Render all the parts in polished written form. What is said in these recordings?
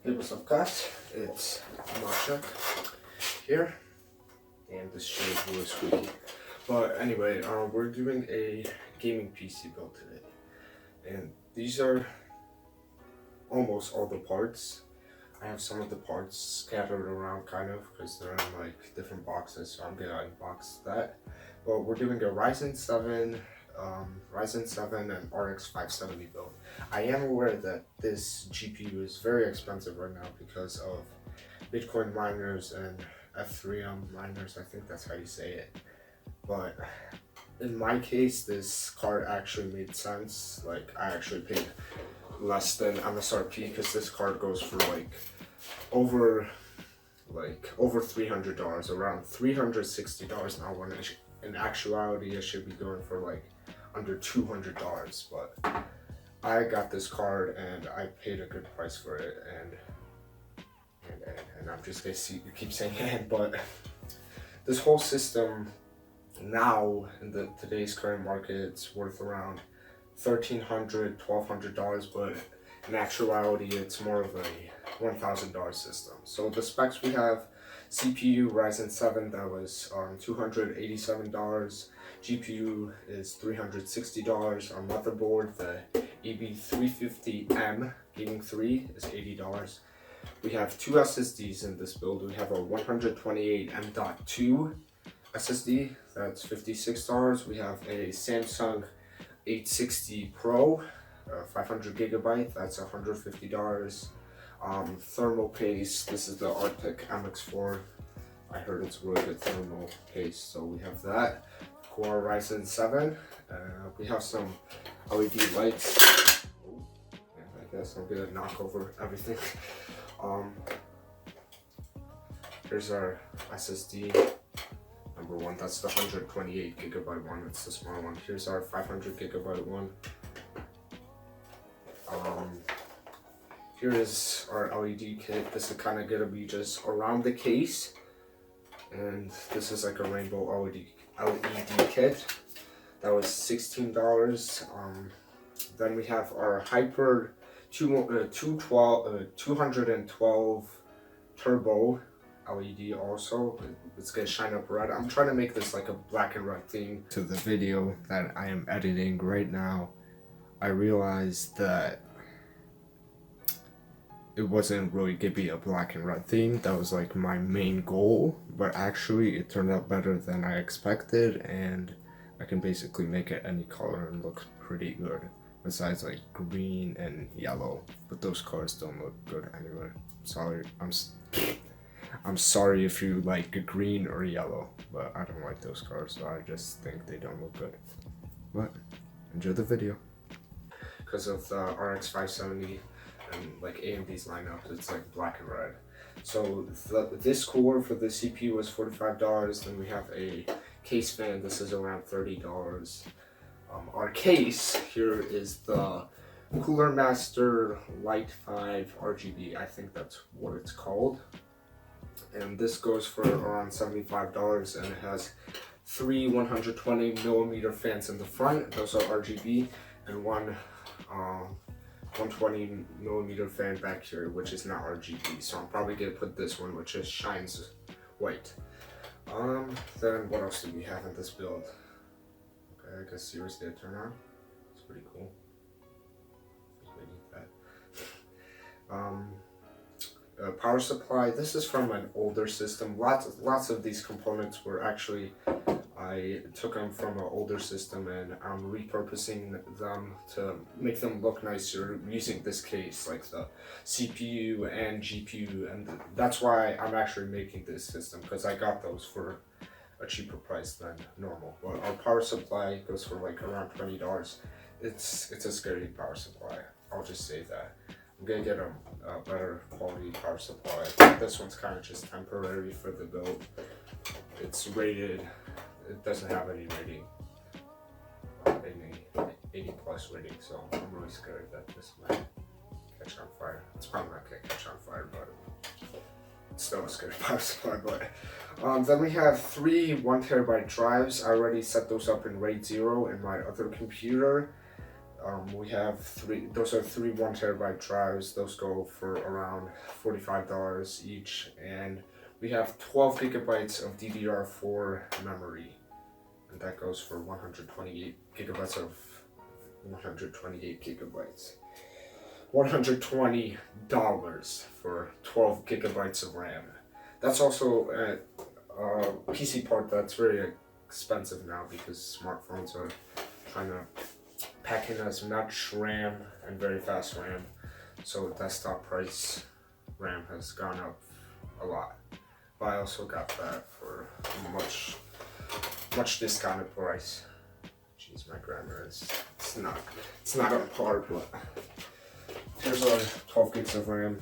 Hey, what's up guys? It's Masha here, and this show is really squeaky. But anyway, we're doing a gaming PC build today, and these are almost all the parts. I have some of the parts scattered around kind of because they're in like different boxes, so I'm gonna unbox that. But we're doing a Ryzen 7 and RX 570 build. I am aware that this GPU is very expensive right now because of Bitcoin miners and Ethereum miners. I think that's how you say it. But in my case, this card actually made sense. Like, I actually paid less than MSRP because this card goes for over $300, around $360 now, when in actuality it should be going for like under $200. But I got this card and I paid a good price for it, and I'm just gonna keep saying and, but this whole system now in today's current market, it's worth around $1,300, $1,200, but in actuality it's more of a $1,000 system. So the specs we have: CPU Ryzen 7, that was $287. GPU is $360. Our motherboard, the EB350M Gaming 3, is $80. We have two SSDs in this build. We have a 128 M.2 SSD, that's $56. We have a Samsung 860 Pro, 500 gigabyte, that's $150. Thermal paste, this is the Arctic MX4. I heard it's really good thermal paste, so we have that. Core Ryzen 7. We have some LED lights. Oh, yeah, I guess I'm gonna knock over everything. Here's our SSD. Number one, that's the 128 gigabyte one, it's the small one. Here's our 500 gigabyte one. Here is our LED kit. This is kind of gonna be just around the case, and this is like a rainbow LED kit. That was $16. Then we have our Hyper 212 Turbo LED also. It's gonna shine up red. I'm trying to make this like a black and red theme. To the video that I am editing right now, I realized that it wasn't really gonna be a black and red theme. That was like my main goal, but actually it turned out better than I expected, and I can basically make it any color and look pretty good, besides like green and yellow, but those colors don't look good anyway. I'm sorry if you like green or yellow, but I don't like those colors, so I just think they don't look good. But enjoy the video. Because of the RX 570 and like AMD's lineup, it's like black and red. So this core for the CPU was $45. Then we have a case fan. This is around $30. Our case here is the Cooler Master Light 5 RGB. I think that's what it's called. And this goes for around $75, and it has three 120 millimeter fans in the front. Those are RGB, and one 120 millimeter fan back here, which is not RGB. So I'm probably gonna put this one, which just shines white. Then what else do we have in this build? Okay, I guess Series gonna turn on. It's pretty cool. I think we need that. Power supply. This is from an older system. Lots of these components were actually, I took them from an older system and I'm repurposing them to make them look nicer using this case, like the CPU and GPU, and that's why I'm actually making this system, because I got those for a cheaper price than normal. But our power supply goes for like around $20. It's a scary power supply, I'll just say that. I'm gonna get a better quality power supply. This one's kind of just temporary for the build. It's rated, it doesn't have any rating, any 80 plus rating, so I'm really scared that this might catch on fire. It's probably not gonna catch on fire, but it's still a scary power supply. But then we have three 1 terabyte drives. I already set those up in RAID 0 in my other computer. We have those are three 1 TB drives. Those go for around $45 each, and we have 12 gigabytes of DDR4 memory, and that goes for 128 gigabytes of 128 gigabytes. $120 for 12 gigabytes of RAM. That's also a PC part that's very expensive now because smartphones are trying to pack in as much RAM and very fast RAM, so desktop price RAM has gone up a lot. But I also got that for a much discounted price. Jeez, my grammar is it's not on par, but here's our 12 gigs of RAM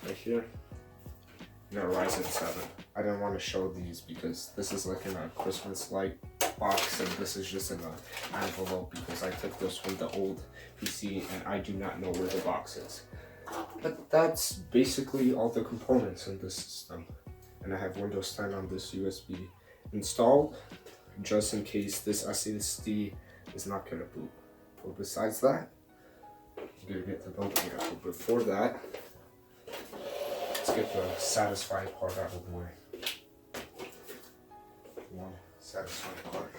right here. And a Ryzen 7. I didn't want to show these because this is like in a Christmas light box, and this is just in an envelope because I took this from the old PC and I do not know where the box is. But that's basically all the components in this system. And I have Windows 10 on this USB installed just in case this SSD is not going to boot. But besides that, I'm going to get to building it. But before that, let's get the satisfying part out of the way. One satisfying part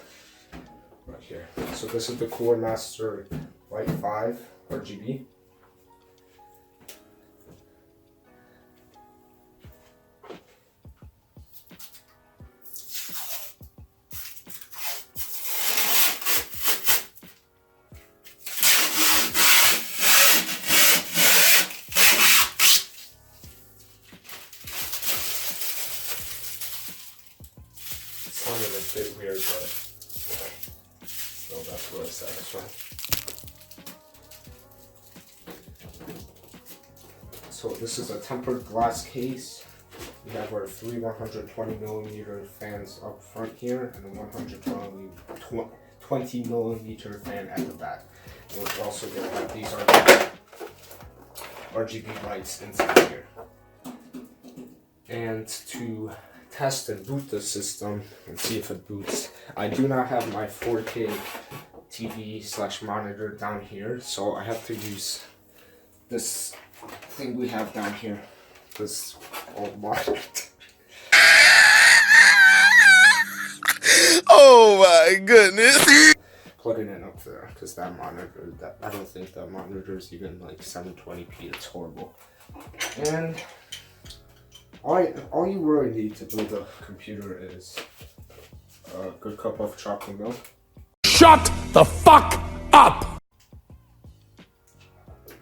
right here. So this is the Cooler Master Light 5 RGB. Sounded a bit weird, but so that's really satisfying. So this is a tempered glass case. We have our three 120mm fans up front here and a 120mm fan at the back. We're also going to have these RGB lights inside here. And to test and boot the system and see if it boots, I do not have my 4K TV / monitor down here, so I have to use this thing we have down here, this old monitor. Oh my goodness! Plugging it up there because that monitor, I don't think that monitor is even like 720p. It's horrible. And all you really need to build a computer is a good cup of chocolate milk. Shut the fuck up!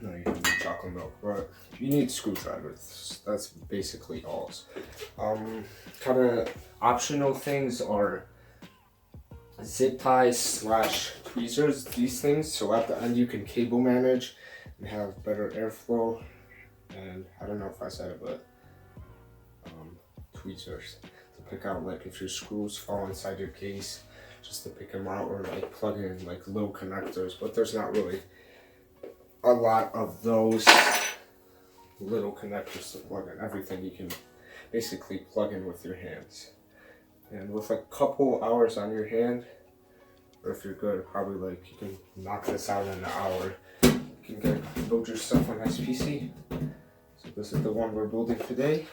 No, you don't need chocolate milk, but you need screwdrivers. That's basically all. Kind of optional things are zip ties / tweezers, these things. So at the end you can cable manage and have better airflow. And I don't know if I said it, but tweezers to pick out like if your screws fall inside your case, just to pick them out, or like plug in like low connectors. But there's not really a lot of those little connectors to plug in. Everything you can basically plug in with your hands. And with a couple hours on your hand, or if you're good, probably like you can knock this out in an hour. You can build yourself a nice PC. So this is the one we're building today.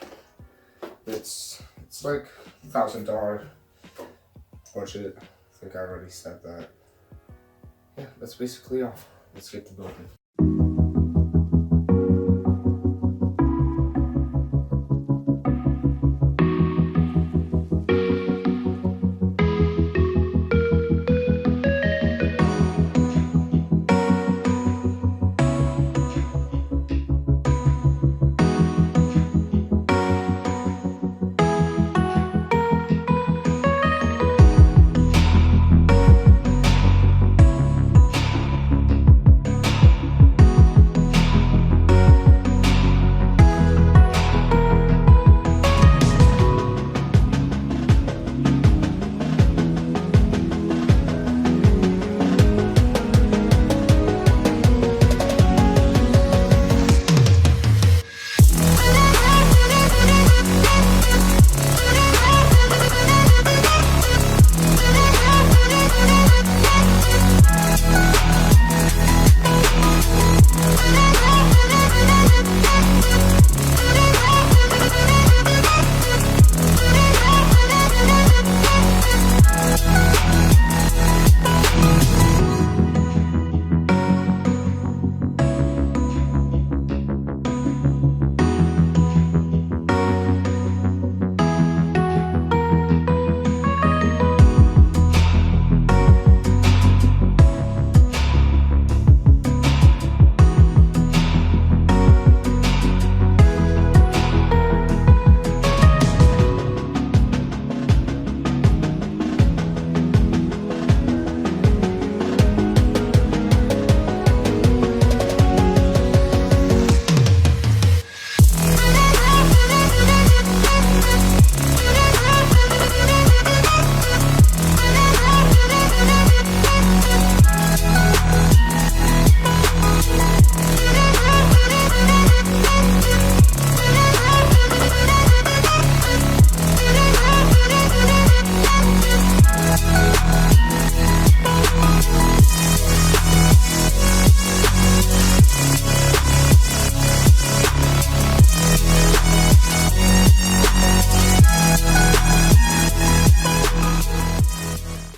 It's like $1,000 budget. I think I already said that. Yeah, that's basically all. Let's get to building.